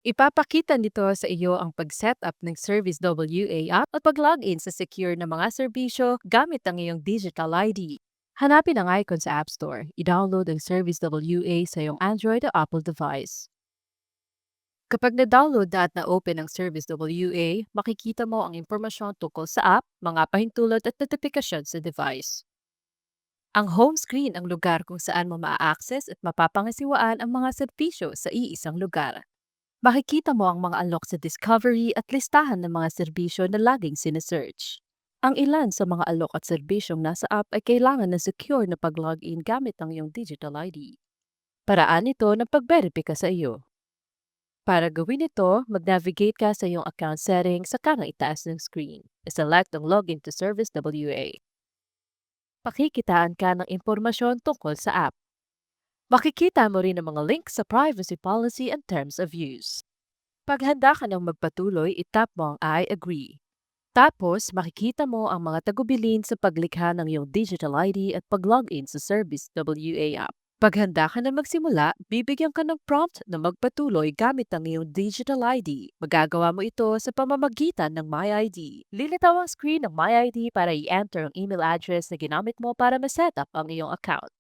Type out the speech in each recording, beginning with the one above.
Ipapakita nito sa iyo ang pag-setup ng Service WA app at pag-login sa secure na mga serbisyo gamit ang iyong digital ID. Hanapin ang icon sa App Store. I-download ang Service WA sa iyong Android o Apple device. Kapag na-download na at na-open ang Service WA, makikita mo ang impormasyon tungkol sa app, mga pahintulot at notifikasyon sa device. Ang home screen ang lugar kung saan mo maa-access at mapapangasiwaan ang mga serbisyo sa iisang lugar. Makikita mo ang mga unlock sa discovery at listahan ng mga serbisyo na laging sinesearch. Ang ilan sa mga alok at serbisyong nasa app ay kailangan ng secure na pag-login gamit ang iyong digital ID. Paraan ito ng pag-verify sa iyo. Para gawin ito, mag-navigate ka sa iyong account settings sa kanang itaas ng screen. Select ang Login to Service WA. Pakikitaan ka ng impormasyon tungkol sa app. Makikita mo rin ang mga links sa privacy policy and terms of use. Pag handa ka ng magpatuloy, itap mo ang I agree. Tapos, makikita mo ang mga tagubilin sa paglikha ng iyong digital ID at pag-login sa Service WA app. Pag handa ka na magsimula, bibigyan ka ng prompt na magpatuloy gamit ang iyong digital ID. Magagawa mo ito sa pamamagitan ng MyID. Lilitaw ang screen ng MyID para i-enter ang email address na ginamit mo para ma-set up ang iyong account.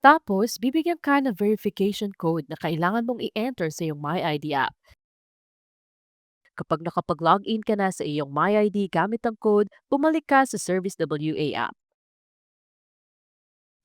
Tapos, bibigyan ka ng verification code na kailangan mong i-enter sa iyong MyID app. Kapag nakapag-login ka na sa iyong MyID gamit ang code, bumalik ka sa Service WA app.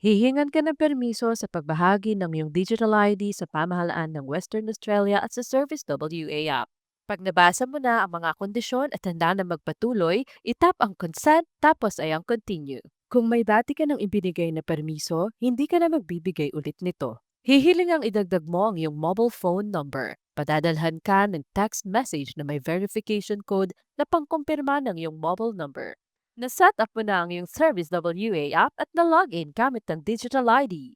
Hihingan ka ng permiso sa pagbahagi ng iyong digital ID sa pamahalaan ng Western Australia at sa Service WA app. Pag nabasa mo na ang mga kondisyon at handa na magpatuloy, itap ang consent tapos ay ang continue. Kung may dati ka ng ibinigay na permiso, hindi ka na magbibigay ulit nito. Hihiling ang idagdag mo ang iyong mobile phone number. Padadalhan ka ng text message na may verification code na pangkumpirma ng iyong mobile number. Na-set up mo na ang iyong Service WA app at na-login gamit ang digital ID.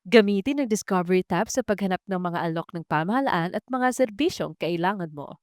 Gamitin ang Discovery tab sa paghanap ng mga alok ng pamahalaan at mga serbisyong kailangan mo.